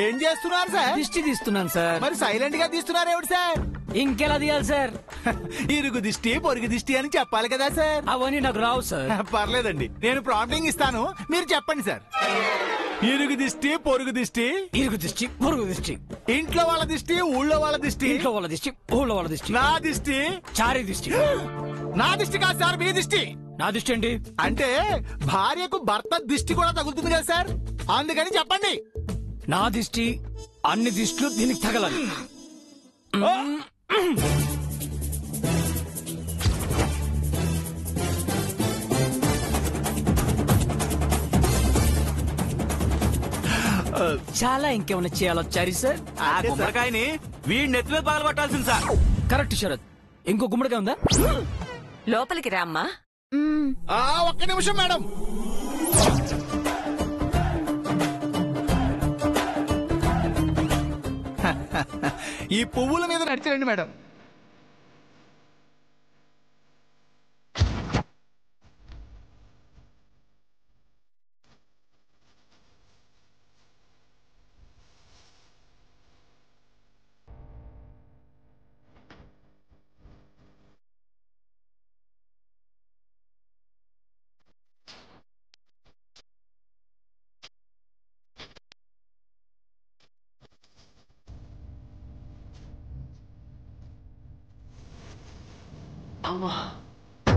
ఏం చేస్తున్నారు సార్? దిష్టి తీస్తున్నాను సార్. మరి సైలెంట్ గా తీస్తున్నారు ఏమిటి సార్? ఇంకెలా తీయాలి సార్? ఇరుగు దిష్టి పొరుగు దిష్టి అని చెప్పాలి కదా సార్. అవన్నీ నాకు రావు సార్. పర్లేదండి, నేను ప్రాంప్టింగ్ ఇస్తాను, మీరు చెప్పండి సార్. ఇరుగు దిష్టి పొరుగు దిష్టి. ఇరుగు దిష్టి పొరుగు దిష్టి. ఇంట్లో వాళ్ళ దిష్టి ఊళ్ళో వాళ్ళ దిష్టి. ఇంట్లో వాళ్ళ దిష్టి ఊళ్ళో వాళ్ళ దిష్టి. నా దిష్టి చారీ దిష్టి. నా దిష్టి కాదు సార్, మీ దిష్టి. నా దిష్టి ఏంటి? అంటే భార్యకు భర్త దిష్టి కూడా తగులుతుంది కదా సార్, అందుకని చెప్పండి. నా దిష్టి అన్ని దిష్టిలు దీనికి తగలాలి. చాలా ఇంకేమైనా చేయాలో చారీ సార్? ఆ గుమ్మడికాయని వీడి నెత్తిమే పగలబట్టాల్సింది సార్. కరెక్ట్ శరత్. ఇంకో గుమ్మడికాయ ఉందా? లోపలికి రామ్మా. ఒక్క నిమిషం మేడం. ఈ పువ్వుల మీద నడిచిరండి మేడం.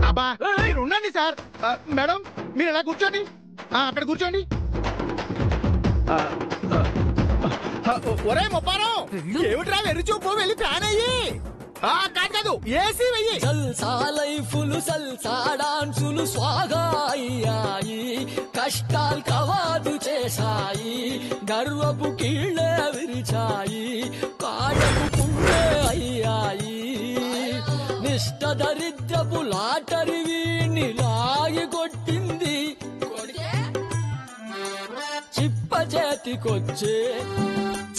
అబ్బా మీరు ఉండండి సార్. మేడం మీరు ఎలా కూర్చోండి, అక్కడ కూర్చోండి. ఒరే మొప్పారం, ఏమిట్రా వెర్రి చూపు, వెళ్ళి ఫ్యాన్ అయ్యి. కాదు ఏసీ వెయ్యి. సల్సా లైఫులు సల్సా డాన్సులు స్వాగా అయ్యాయి, కష్టాలు కవాదు చేశాయి, గర్వపు కీళ్ళే విరిచాయి, కాళ్ళకు పుండే అయ్యాయి, నిష్ట దరిద్రపు లాటరి వీణ్ణి లాగి కొట్టింది, చిప్ప చేతికొచ్చే.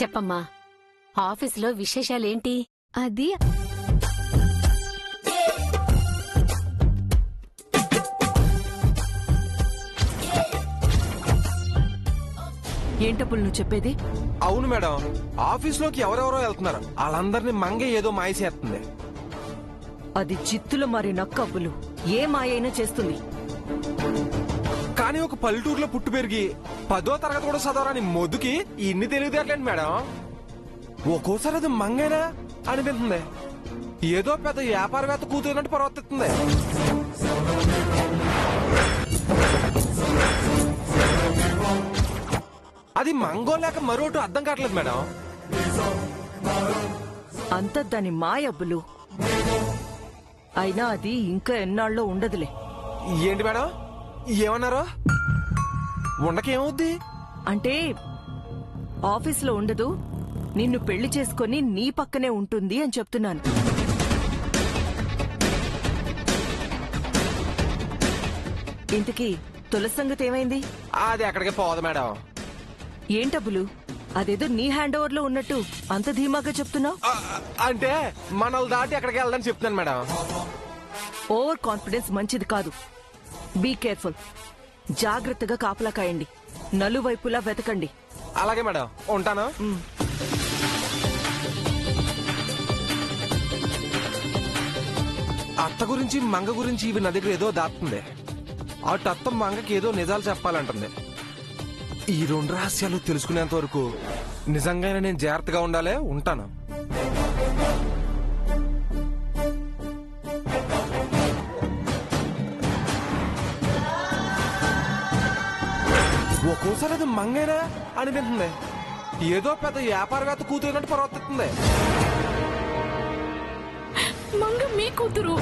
చెప్పమ్మా, ఆఫీసులో విశేషాలేంటి? అది ఏంటప్పుడు నువ్వు చెప్పేది? అవును మేడం, ఆఫీస్ లోకి ఎవరెవరో వెళ్తున్నారు, వాళ్ళందరినీ మంగ ఏదో మాయ చేస్తుంది. అది చిత్తులు మరి నక్కబ్బులు ఏ మాయైనా చేస్తుంది. కానీ ఒక పల్లెటూరులో పుట్టి పెరిగి 10వ తరగతి కూడా చదవరాని మొద్దుకి ఇన్ని తెలివితేటలేండి మేడం. ఒక్కోసారి అది మంగైనా అనిపిస్తుంది, ఏదో పెద్ద వ్యాపారవేత్త కూతురున్నట్టు ప్రవర్తిస్తుంది. అది మంగో లేక మరోటు అర్థం కావట్లేదు మేడం. అంత దాని మాయబ్బులు. అయినా అది ఇంకా ఎన్నాళ్ళో ఉండదులే. ఏంటి మేడం ఏమన్నారు? ఉండకేమవుద్ది అంటే ఆఫీసులో ఉండదు, నిన్ను పెళ్లి చేసుకుని నీ పక్కనే ఉంటుంది అని చెప్తున్నాను. ఇంతకీ తులసి సంగతి ఏమైంది? అది ఎక్కడికి పోదు మేడం. ఏంటబ్బులు, అదేదో నీ హ్యాండ్ ఓవర్ లో ఉన్నట్టు అంత ధీమాగా చెప్తున్నావు? అంటే మనల్ని దాటి ఎక్కడికి వెళ్దని చెప్తున్నాను మేడం. ఓవర్ కాన్ఫిడెన్స్ మంచిది కాదు. Be careful. జాగ్రత్తగా కాపలా కాయండి, నలువైపులా వెతకండి. అలాగే మేడం, ఉంటాను. అత్త గురించి మంగ గురించి ఇవి నా దగ్గర ఏదో దాస్తుంది. అటు అత్త మంగకి ఏదో నిజాలు చెప్పాలంటుంది. ఈ 2 రహస్యాలు తెలుసుకునేంత వరకు నిజంగానే నేను జాగ్రత్తగా ఉండాలి. ఉంటాను. ఒక్కోసారి అది మంగైనా అనిపిస్తుంది, ఏదో పెద్ద వ్యాపారవేత్త కూతురున్నట్టు ప్రవర్తిస్తుంది. మంగ మీ కూతురు.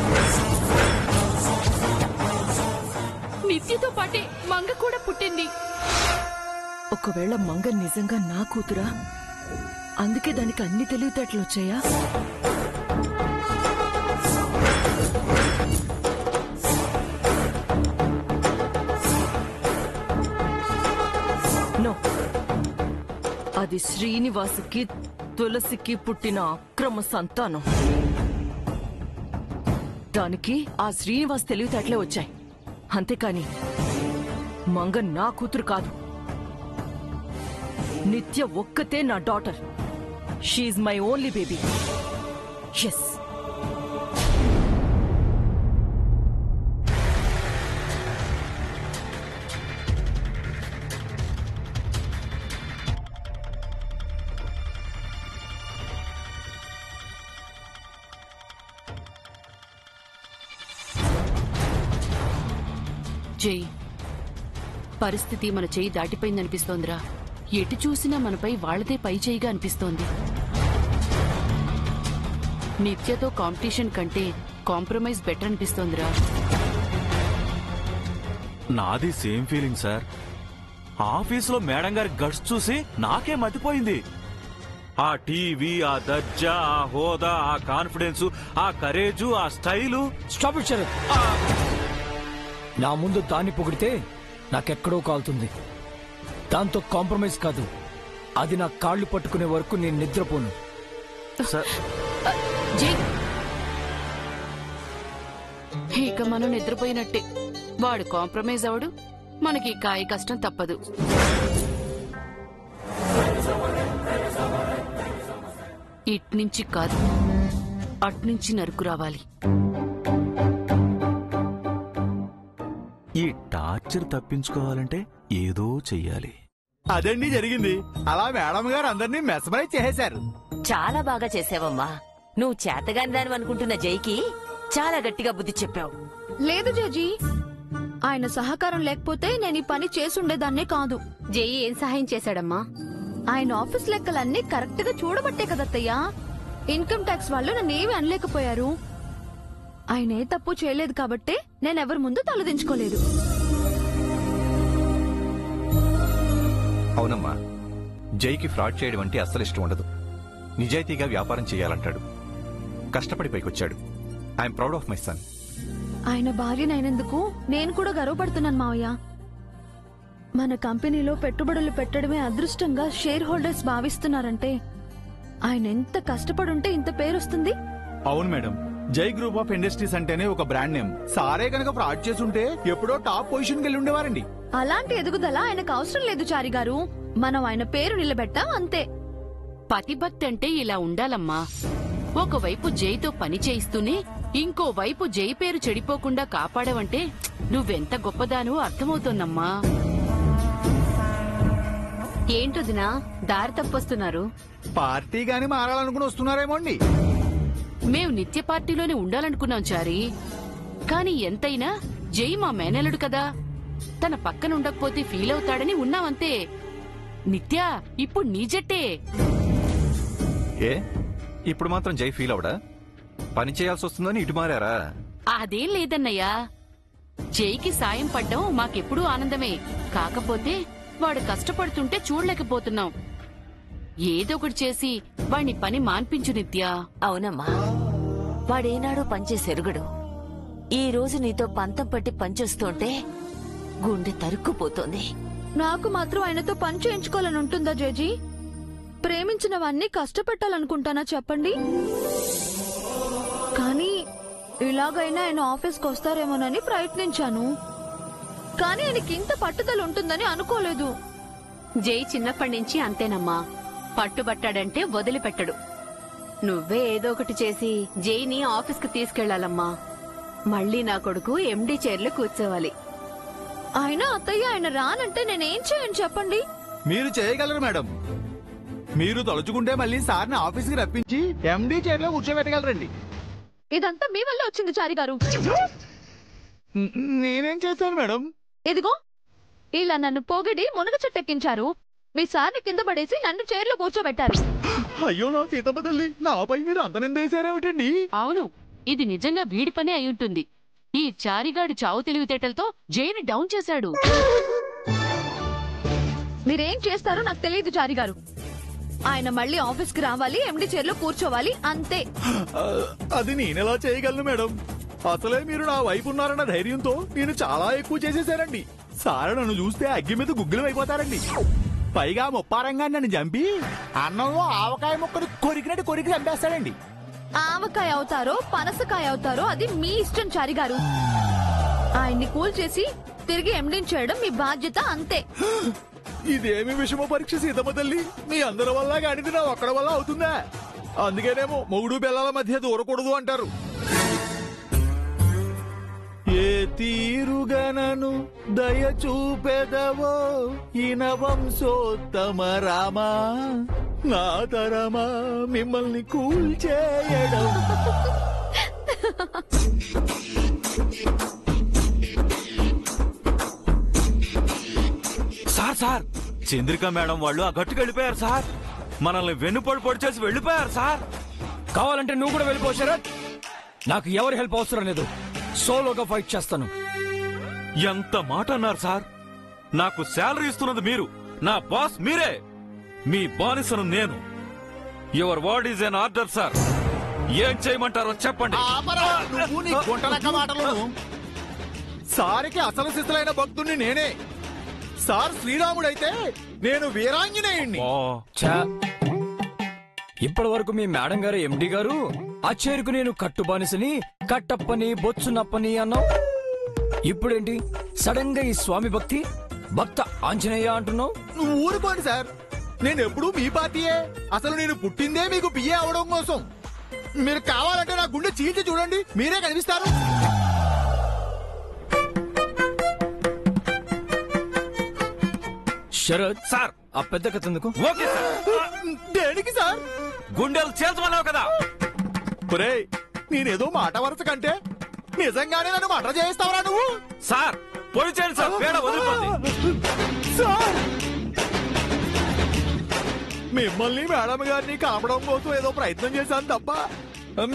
నిత్యతో పాటే మంగ కూడా పుట్టింది. ఒకవేళ మంగ నిజంగా నా కూతురా? అందుకే దానికి అన్ని తెలివితేటలు వచ్చాయా? నో, అది శ్రీనివాసుకి తులసికి పుట్టిన అక్రమ సంతానం. దానికి ఆ శ్రీనివాస్ తెలివితేటలే వచ్చాయి, అంతేకాని మంగ నా కూతురు కాదు. నిత్య ఒక్కతే నా daughter. She's my only baby. Yes. Jai, పరిస్థితి మన చెయ్యి దాటిపోయిందనిపిస్తోందిరా. ఎటు చూసినా మనపై వాళ్లదే పై చేయిగా అనిపిస్తోంది. నిత్యతో కాంపిటీషన్ కంటే కాంప్రమైజ్ బెటర్ అనిపిస్తోందిరా. నాది సేమ్ ఫీలింగ్ సార్. ఆఫీసులో మేడం గారి గట్స్ చూసి నాకే మతిపోయింది. ఆ టీవీ, ఆ దర్జా, ఆ హోదా, ఆ కాన్ఫిడెన్స్, ఆ కరేజు, ఆ స్టైలు. Stop it Sarath. నా ముందు దాన్ని పొగిడితే నాకెక్కడో కాలుతుంది. దాంతో కాంప్రమైజ్ కాదు, అది నా కాళ్ళు పట్టుకునే వరకు నేను నిద్రపోను. జై, ఇక మనం నిద్రపోయినట్టే. వాడు కాంప్రమైజ్ అవడు, మనకి కాయ కష్టం తప్పదు. ఇట్నుంచి కాదు, అట్నుంచి నరుకు రావాలి. ఈ టార్చర్ తప్పించుకోవాలంటే ఏదో చెయ్యాలి. అదండి జరిగింది. అలా మేడం గారు అందరినీ మెస్మరైజ్ చేసేశారు. చాలా బాగా చేసావమ్మా. నువ్వు చేతగాని దాని అనుకుంటున్న జైకి చాలా గట్టిగా బుద్ధి చెప్పావు. లేదు జేజీ, ఆయన సహకారం లేకపోతే నేను ఈ పని చేసుండేదాన్నే కాదు. జై ఏం సహాయం చేశాడమ్మా? ఆయన ఆఫీస్ లెక్కలన్నీ కరెక్ట్ గా చూడబట్టే కదత్తయ్యా ఇన్కమ్ ట్యాక్స్ వాళ్ళు నన్నేమీ అనలేకపోయారు. ఆయన ఏ తప్పు చేయలేదు కాబట్టే నేనెవరి ముందు తలదించుకోలేదు. అవునమ్మా, జైకి ఫ్రాడ్ చేయడం అంటే అస్సలు ఇష్టం ఉండదు. నిజాయితీగా వ్యాపారం చేయాలంటాడు. కష్టపడి పైకొచ్చాడు. I'm proud of my son. ఆయన భార్యనైనందుకు నేను కూడా గర్వపడుతున్నాను మావయ్య. మన కంపెనీలో పెట్టుబడులు పెట్టడమే అదృష్టంగా షేర్ హోల్డర్స్ భావిస్తున్నారంటే ఆయన ఎంత కష్టపడుంటే ఇంత పేరొస్తుంది. అవును మేడం, జై గ్రూప్ ఆఫ్ ఇండస్ట్రీస్ అంటేనే ఒక బ్రాండ్ నేమ్. సారే కనుక ఫ్రాడ్ చేసుంటే ఎప్పుడో టాప్ పొజిషన్ కెళ్ళి ఉండేవారండి. అలాంటి ఎదుగుదల ఆయనకు అవసరం లేదు చారి గారు. మనం ఆయన పేరు నిలబెట్టాం అంతే. పతిభక్తి అంటే ఇలా ఉండాలమ్మా. ఒకవైపు జైతో పని చేయిస్తూనే ఇంకోవైపు జై పేరు చెడిపోకుండా కాపాడవంటే నువ్వెంత గొప్పదానో అర్థమవుతోందమ్మా. ఏంటొదినా దారి తప్పొస్తున్నారు? పార్టీ గాని మారాలనుకుని వస్తున్నారేమో అండి. మేం నిత్య పార్టీలోనే ఉండాలనుకున్నాం చారి. కాని ఎంతైనా జై మా మేనలుడు కదా, తన పక్కన ఉండకపోతే ఫీల్ అవుతాడని ఉన్నామంతే. నిత్య ఇప్పుడు నీ జట్టే. ఏ ఇప్పుడు మాత్రం జై ఫీల్ అవడా? పని చేయాల్సి వస్తుందని ఇటు మారారా? అదేం లేదన్నయ్యా. జైకి సాయం పడ్డం మాకెప్పుడూ ఆనందమే. కాకపోతే వాడు కష్టపడుతుంటే చూడలేకపోతున్నాం. ఏదో ఒకటి చేసి వాణ్ణి పని మాన్పించు నిత్య. అవునమ్మా, వాడేనాడో పనిచేసెరుగడు. ఈ రోజు నీతో పంతం పట్టి పనిచేస్తుంటే గుండె తరుక్కుపోతోంది. నాకు మాత్రం ఆయనతో పని చేయించుకోవాలని ఉంటుందా జేజీ? ప్రేమించిన వాణ్ణి కష్టపెట్టాలనుకుంటానా చెప్పండి? కానీ ఇలాగైనా ఆయన ఆఫీస్కి వస్తారేమోనని ప్రయత్నించాను. కానీ ఆయనకి ఇంత పట్టుదల ఉంటుందని అనుకోలేదు. జై చిన్నప్పటి నుంచి అంతేనమ్మా. పట్టుబట్టాడంటే వదిలిపెట్టడు. నువ్వే ఏదో ఒకటి చేసి జైని ఆఫీస్కి తీసుకెళ్లాలమ్మా. మళ్ళీ నా కొడుకు ఎండీ చైర్లో కూర్చోవాలి. ఆయన అత్తయ్య ఆయన రానంటే నేనేం చేయను చెప్పండి? మీరు చేయగలరు మేడం. మీరు తలుచుకుంటే మళ్ళీ సార్ని ఆఫీస్కి రప్పించి ఎండీ చైర్లో కూర్చోబెట్టగలరండి. ఇదంతా మీ వల్ల వచ్చింది చారి గారు. నేనేం చేస్తాను మేడం? ఇదిగో ఇలా నన్ను పొగిడి మునగ చెట్టెక్కించారు. మీ సార్ని కింద పడేసి నన్ను చైర్లో కూర్చోబెట్టారు. అయ్యో నా సీతమ్మ తల్లి, నాపై మీరు అంత నిందేశారేమిటండి? అవును, ఇది నిజంగా వీడి పనే అయి ఉంటుంది. ఈ చారిగాడి చావు తెలివితేటలతో జైని డౌన్ చేశాడు. మీరేం చేస్తారో నాకు తెలియదు చారి గారు. ఆయన మళ్ళీ ఆఫీస్కి రావాలి, ఎండీ చైర్లో కూర్చోవాలి అంతే. అది నేనెలా చేయగలను మేడం? అసలే మీరు నా వైపు ఉన్నారన్న ధైర్యంతో నేను చాలా ఎక్కువ చేసేసారండి. సార్ నన్ను చూస్తే అగ్గి మీద గుగ్గిలం అయిపోతారండి. పైగా ముప్పారంగా నన్ను చంపి అన్నంలో ఆవకాయ ముక్కను కొరికినట్టు కొరికి చంపేస్తాడండి. ఆవకాయ అవుతారో పనసకాయ అవుతారో అది మీ ఇష్టం చారి గారు. ఆయన్ని కూల్ చేసి తిరిగి ఎండీ చేయడం మీ బాధ్యత అంతే. ఇదేమి విషమ పరీక్ష సీతమ్మ తల్లి, మీ అందరి వల్ల కానిది నా ఒక్కడి వల్ల అవుతుందా? అందుకేనేమో మొగుడు పిల్లల మధ్య దూరకూడదు అంటారు. ఏ తీరుగనను దయ చూపెదవో ఈన వంశోత్తమ రామా, నా తరమా మిమ్మల్ని కూల్చేయడం. సార్ చంద్రిక మేడం వాళ్ళు ఆ గట్టుకు వెళ్ళిపోయారు సార్. మనల్ని వెన్నుపడి పొడి చేసి వెళ్ళిపోయారు సార్. కావాలంటే నువ్వు కూడా వెళ్ళిపో శరత్. నాకు ఎవరి హెల్ప్ అవసరం లేదు, సోలోగా ఫైట్ చేస్తాను. ఎంత మాట అన్నారు సార్. నాకు శాలరీ ఇస్తున్నది మీరు, నా బాస్ మీరే, మీ బానిసను నేను. Your word is an order sir. ఏం చేయమంటారో చెప్పండి. నువ్వు నీ గుంటలక్క మాటలు. సారికి అసలు శిస్తులైన భక్తుణ్ణి నేనే. సార్ శ్రీరాముడైతే నేను వీరాంజనేయుణ్ణి. ఇప్పటి వరకు మీ మేడం గారు ఎండి గారు ఆ చేరుకు నేను కట్టుబానిసని కట్టప్పని బొచ్చునప్పని అన్నావు. ఇప్పుడేంటి సడన్ గా ఈ స్వామి భక్త ఆంజనేయ అంటున్నావు? నువ్వు ఊరుకోండి సార్, నేను ఎప్పుడూ మీ పార్టీయే. అసలు నేను పుట్టిందే మీకు పిఏ అవడం కోసం. మీరు కావాలంటే నా గుండె చీల్చి చూడండి, మీరే కనిపిస్తారు. శరత్ సార్ ఆ పెద్ద కథ ఎందుకు? Okay sir. దేనికి సార్? గుండెలు చేల్చమన్నావు కదా. ఒరేయ్, నేనేదో మాట వరుస కంటే నిజంగానే నన్ను మటర్ చేయిస్తావరా నువ్వు? సార్ పొడి చేయండి సార్, పేడ వదిలిపోతుంది. సార్ మిమ్మల్ని మేడం గారిని కాపడం కోసం ఏదో ప్రయత్నం చేశాను తప్ప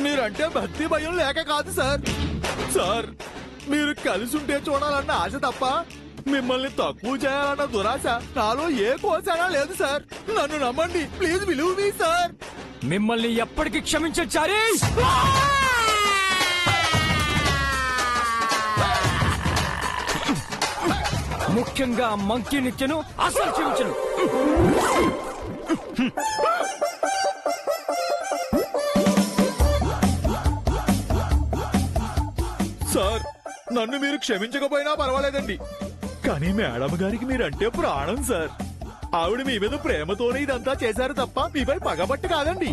మీరంటే భక్తి భయం లేక కాదు సార్. సార్ మీరు కలిసి ఉంటే చూడాలన్న ఆశ తప్ప మిమ్మల్ని తక్కువ చేయాలన్న దురాశ నాలో ఏ కోసానా లేదు సార్. నన్ను నమ్మండి ప్లీజ్, బిలీవ్ మీ సార్. మిమ్మల్ని ఎప్పటికీ క్షమించారి. ముఖ్యంగా మంకీ నిత్యను అసలు క్షమించను. సార్ నన్ను మీరు క్షమించకపోయినా పర్వాలేదండి, కానీ మేడం గారికి మీరంటే ప్రాణం సార్. ఆవిడ మీ మీద ప్రేమతోనే ఇదంతా చేశారు తప్ప మీపై పగబట్టి కాదండి.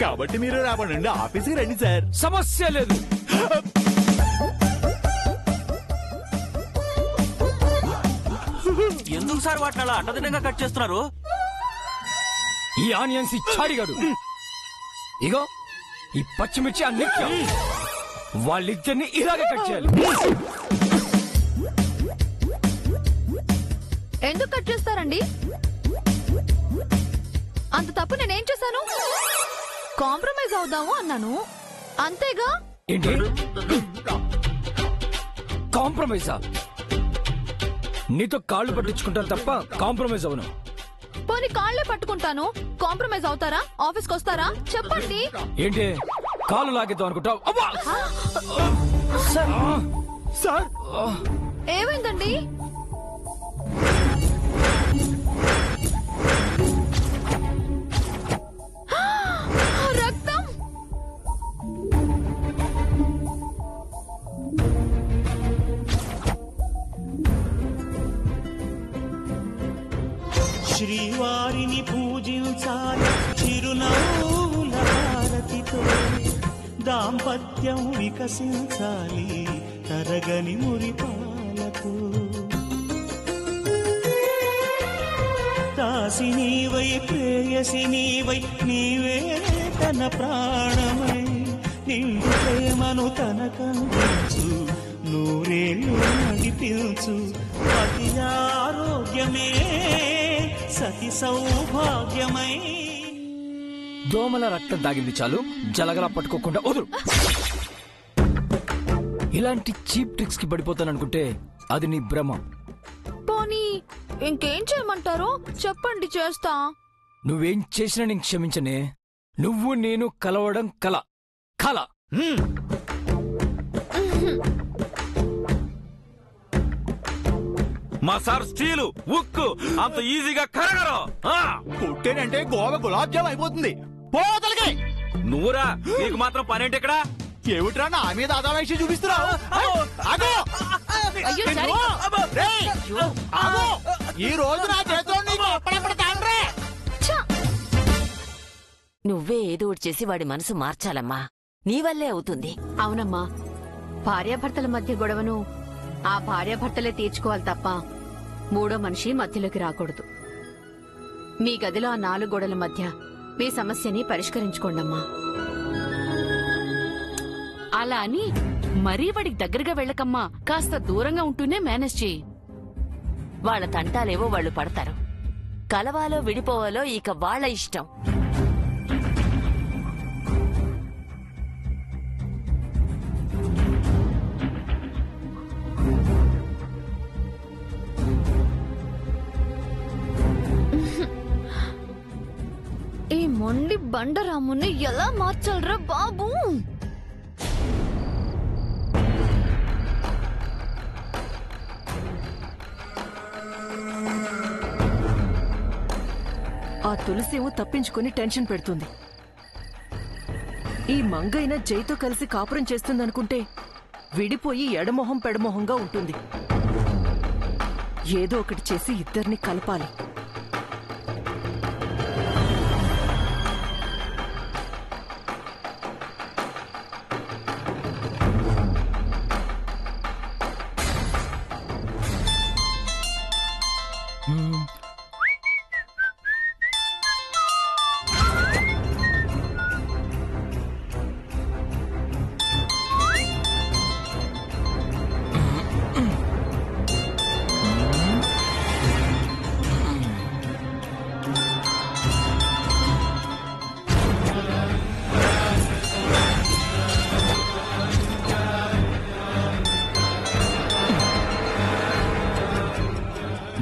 కాబట్టి మీరు రేపటి నుండి ఆఫీస్కి రండి సార్. సమస్య లేదు. ఎందుకు సార్ వాటిని అలా అడ్డదిడ్డంగా కట్ చేస్తున్నారు? ఈ ఆనియన్స్ చారిగాడు, ఇగో ఈ పచ్చిమిర్చి ఆ నిత్యం, వాళ్ళిద్దరిని ఇలాగే కట్ చేయాలి. ఎందుకు కట్ చేస్తారండి? అంత తప్పు నేనేం చేశాను? కాంప్రమైజ్ అవుదాము అన్నాను, అంతేగా. ఏంటి కాంప్రమైజా? నీతో కాళ్ళు పట్టించుకుంటాను తప్ప కాంప్రమైజ్ అవును. పోనీ కాళ్లే పట్టుకుంటాను, కాంప్రమైజ్ అవుతారా? ఆఫీస్కి వస్తారా? చెప్పండి. ఏంటి కాళ్ళు లాగేద్దాం అనుకుంటావు? సార్ ఏమైందండి? రక్తం. శ్రీవారిని పూజించాలి చిరునవ్వుల హారతితో, దాంపత్యం వికసించాలి తరగని మురిపాలతో. దాసి నీవై ప్రేయసి నీవై నీవే తన ప్రాణమై, నిండు ప్రేమను తనకందించు, నూరేళ్ళు నడిపించు. అతి ఆరోగ్యమే సతి సౌభాగ్యమై. దోమల రక్తం తాగింది చాలు, జలగలా పట్టుకోకుండా వదులు. ఇలాంటి చీప్ ట్రిక్స్ కి పడిపోతాననుకుంటే అది నీ భ్రమ. పోనీ ఇంకేం చేయమంటారో చెప్పండి, చేస్తా. నువ్వేం చేసినా నేను క్షమించనే. నువ్వు నేను కలవడం కల. మా సార్ స్టీలు ఉక్కు అంత ఈజీగా కరగరు. కొట్టేనంటే గోవ గులాబ్ జామ్ అయిపోతుంది. పోతలకి నువ్వురా, నీకు మాత్రం పనేంటి ఇక్కడ? ఏమిట్రా నా మీద ఆదావేష చూపిస్తున్నావు? ఆగు! అయ్యో, నిన్ను! చారి. రేయ్! ఆగు! ఈ రోజు నా చేతిలో నీకు అప్పుడప్పుడు తాండ్రే. నువ్వే ఏదో ఒకటి చేసి వాడి మనసు మార్చాలమ్మా. నీ వల్లే అవుతుంది. అవునమ్మా, భార్యాభర్తల మధ్య గొడవను ఆ భార్యాభర్తలే తీర్చుకోవాలి తప్ప మూడో మనిషి మధ్యలోకి రాకూడదు. మీ గదిలో ఆ 4 గోడల మధ్య మీ సమస్యని పరిష్కరించుకోండమ్మా. అలా అని మరీ వాడికి దగ్గరగా వెళ్ళకమ్మా, కాస్త దూరంగా ఉంటూనే మేనేజ్ చేయి. వాళ్ళ తంటాలేవో వాళ్ళు పడతారు. కలవాలో విడిపోవాలో ఇక వాళ్ళ ఇష్టం. ఈ మొండి బండరాముని ఎలా మార్చాలరా బాబు? ఆ తులసేమో తప్పించుకుని టెన్షన్ పెడుతుంది. ఈ మంగైన జైతో కలిసి కాపురం చేస్తుందనుకుంటే విడిపోయి ఎడమొహం పెడమొహంగా ఉంటుంది. ఏదో ఒకటి చేసి ఇద్దరిని కలపాలి.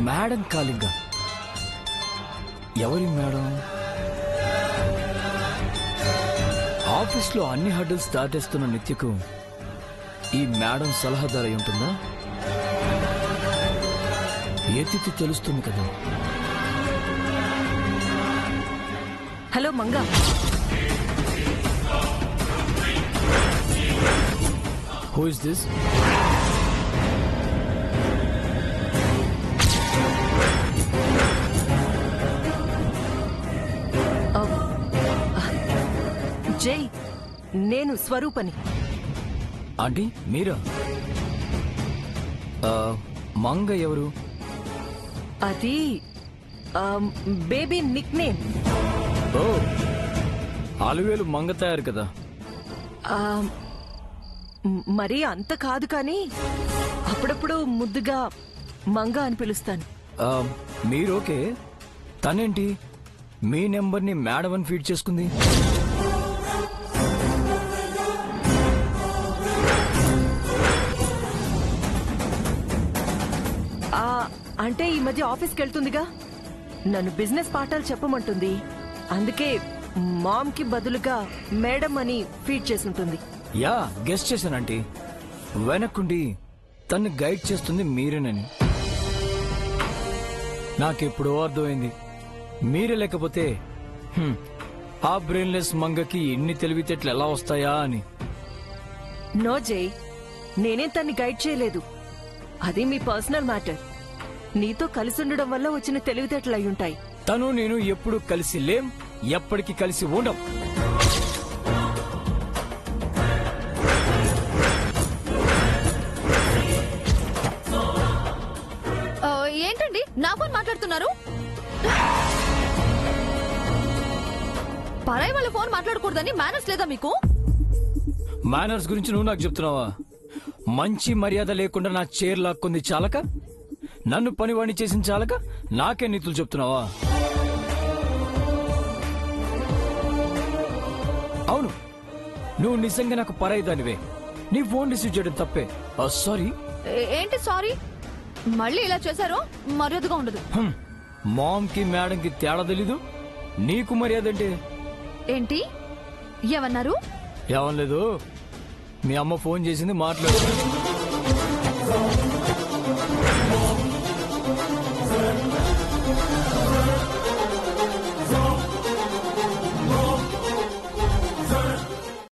మేడం కాలింగా? ఎవరి మేడం? ఆఫీస్లో అన్ని హడ్డల్స్ దాటేస్తున్న నిత్యకు ఈ మేడం సలహాదారు అయి ఉంటుందా? ఏతికి తెలుస్తుంది కదా. Hello Manga, who is this? జై, నేను స్వరూపని. ఆంటీ మీరా? మంగ ఎవరు? అది బేబీ నిక్ నేమ్. ఓ, అలువేలు మంగ తయారు కదా. మరి అంత కాదు కానీ అప్పుడప్పుడు ముద్దుగా మంగ అని పిలుస్తాను. మీరోకే, తనేంటి మీ నెంబర్ని మేడం అని ఫీడ్ చేసుకుంది? అంటే ఈ మధ్య ఆఫీస్కి వెళ్తుందిగా, నన్ను బిజినెస్ పాఠాలు చెప్పమంటుంది. అందుకే మామ్ కి బదులుగా మేడం అని ఫీడ్ చేసుంటుంది. యా, గెస్ట్ చేశానంటీ. వెనక్కుండి తన్ని గైడ్ చేస్తుంది మీరేనని. నాకెప్పుడో అర్థమైంది. మీరే లేకపోతే ఆ బ్రెయిన్లెస్ మంగకి ఎన్ని తెలివితేటలు ఎలా వస్తాయా అని. నో జై, నేనేం తన్ని గైడ్ చేయలేదు. అది మీ పర్సనల్ మ్యాటర్. నీతో కలిసి ఉండడం వల్ల వచ్చిన తెలివితేటలు అయ్యుంటాయి. తను నేను ఎప్పుడు కలిసి లేం, ఎప్పటికీ కలిసి ఉండం. ఏంటండి నా ఫోన్ మాట్లాడుతున్నారు? పరాయి వాళ్ళ ఫోన్ మాట్లాడకూడదని మేనర్స్ లేదా మీకు? మేనర్స్ గురించి నువ్వు నాకు చెప్తున్నావా? మంచి మర్యాద లేకుండా నా చైర్ లాక్కుంది చాలక, నన్ను పనివాణి చేసిన చాలక నాకే నీతులు చెప్తున్నావా? అవును, నువ్వు నిజంగా నాకు పరాయిదానివే. నీ ఫోన్ రిసీవ్ చేయడం తప్పే. సారీ. ఏంటి సారీ? మళ్ళీ ఇలా చేశారో మర్యాదగా ఉండదు. మామ్ కి మేడం కి తేడా తెలీదు, నీకు మర్యాద అంటే ఏంటి? ఏమన్నారు? ఏమనలేదు. మీ అమ్మ ఫోన్ చేసింది, మాట్లాడు.